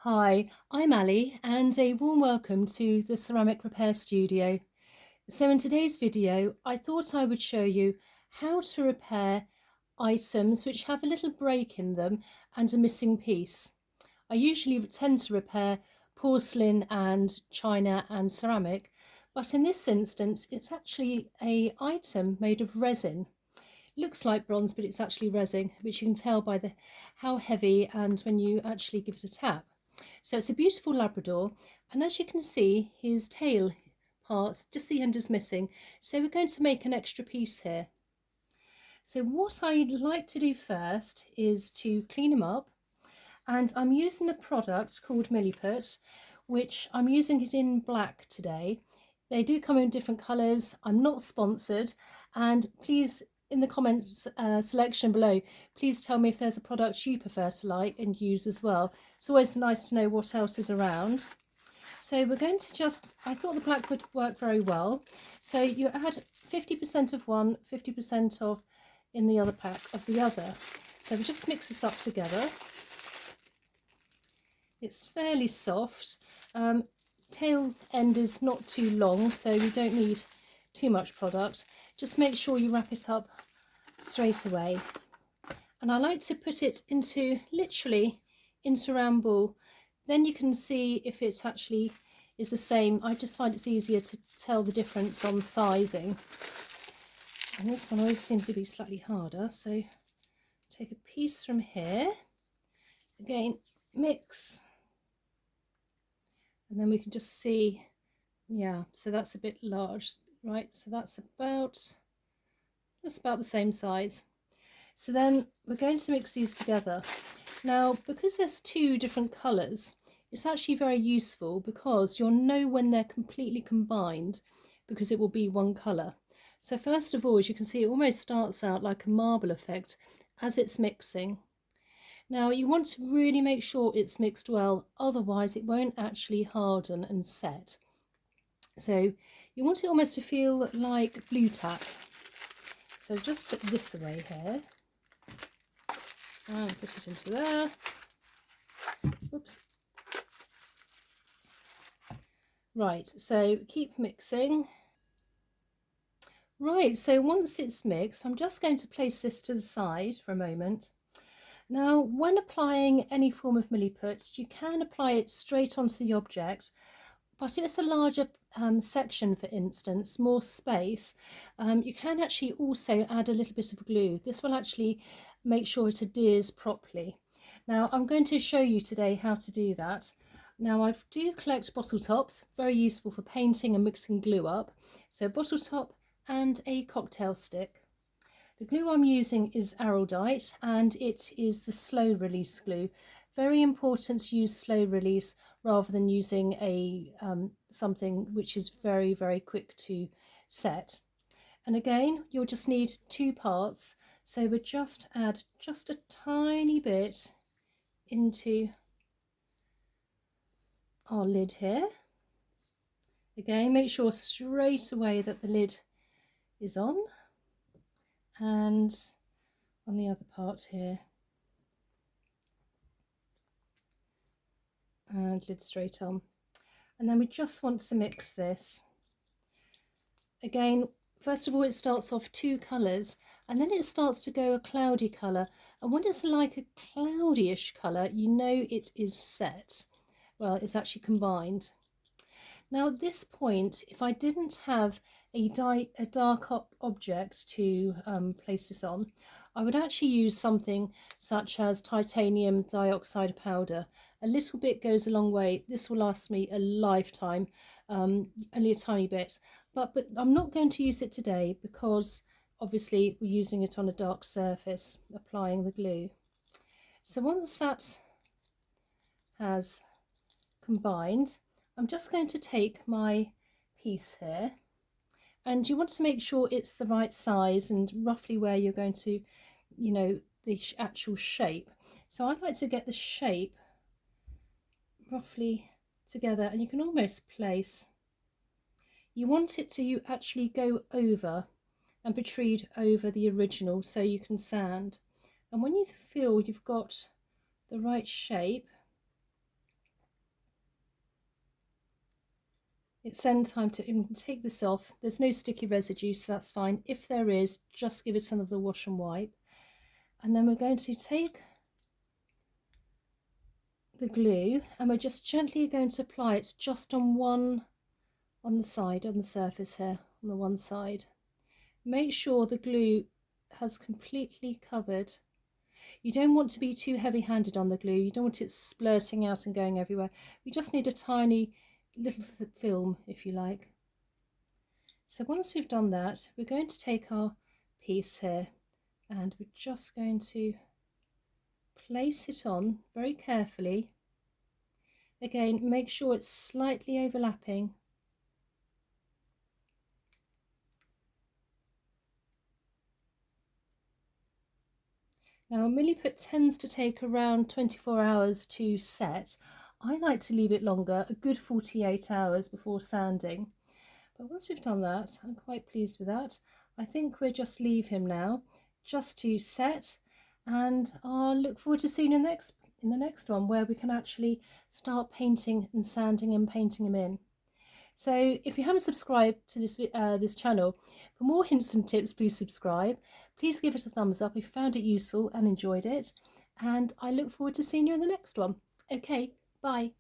Hi, I'm Ali and a warm welcome to the Ceramic Repair Studio. So in today's video, I thought I would show you how to repair items which have a little break in them and a missing piece. I usually tend to repair porcelain and china and ceramic, but in this instance, it's actually an item made of resin. Looks like bronze, but it's actually resin, which you can tell by how heavy and when you actually give it a tap. So it's a beautiful Labrador, and as you can see, his tail parts, just the end is missing. So we're going to make an extra piece here. So what I'd like to do first is to clean him up, and I'm using a product called Milliput, which I'm using it in black today. They do come in different colours. I'm not sponsored, and please in the comments selection below, please tell me if there's a product you prefer to like and use as well. It's always nice to know what else is around. So we're going to I thought the black would work very well. So you add 50% of one, 50% of in the other pack of the other. So we just mix this up together. It's fairly soft. Tail end is not too long, so we don't need too much product. Just make sure you wrap it up straight away. And I like to put it literally into a round ball. Then you can see if it actually is the same. I just find it's easier to tell the difference on sizing. And this one always seems to be slightly harder. So take a piece from here. Again, mix. And then we can just see, yeah, so that's a bit large, right? So that's just about the same size. So then we're going to mix these together. Now, because there's two different colours, it's actually very useful because you'll know when they're completely combined because it will be one colour. So first of all, as you can see, it almost starts out like a marble effect as it's mixing. Now you want to really make sure it's mixed well, otherwise it won't actually harden and set. So you want it almost to feel like blue tack. So just put this away here and put it into there. Oops. Right, so keep mixing. Right, so once it's mixed, I'm just going to place this to the side for a moment. Now, when applying any form of Milliput, you can apply it straight onto the object, but if it's a larger section, for instance, more space, you can actually also add a little bit of glue. This will actually make sure it adheres properly. Now, I'm going to show you today how to do that. Now, I do collect bottle tops, very useful for painting and mixing glue up. So bottle top and a cocktail stick. The glue I'm using is Araldite and it is the slow release glue. Very important to use slow release rather than using a something which is very, very quick to set. And again, you'll just need two parts. So we'll just add just a tiny bit into our lid here. Again, make sure straight away that the lid is on. And on the other part here, and lid straight on. And then we just want to mix this. Again, first of all, it starts off two colours and then it starts to go a cloudy colour. And when it's like a cloudyish colour, you know it is set. Well, it's actually combined. Now at this point, if I didn't have a dark object to place this on, I would actually use something such as titanium dioxide powder. A little bit goes a long way. This will last me a lifetime, only a tiny bit. But I'm not going to use it today because obviously we're using it on a dark surface, applying the glue. So once that has combined, I'm just going to take my piece here, and you want to make sure it's the right size and roughly where you're going to, you know, the actual shape. So I'd like to get the shape roughly together, and you can almost place, you want it to actually go over and protrude over the original so you can sand. And when you feel you've got the right shape, It's then time to take this off. There's no sticky residue, so that's fine. If there is, just give it another wash and wipe. And then we're going to take the glue and we're just gently going to apply it just on the side, on the surface here, on the one side. Make sure the glue has completely covered. You don't want to be too heavy-handed on the glue. You don't want it splurting out and going everywhere. You just need a tiny little film, if you like. So once we've done that, we're going to take our piece here and we're just going to place it on very carefully. Again, make sure it's slightly overlapping. Now, a Milliput tends to take around 24 hours to set. I like to leave it longer, a good 48 hours before sanding. But once we've done that, I'm quite pleased with that. I think we'll just leave him now, just to set, and I'll look forward to seeing you in the next one, where we can actually start painting and sanding and painting him in. So if you haven't subscribed to this channel, for more hints and tips, please subscribe. Please give it a thumbs up if you found it useful and enjoyed it. And I look forward to seeing you in the next one. Okay, bye.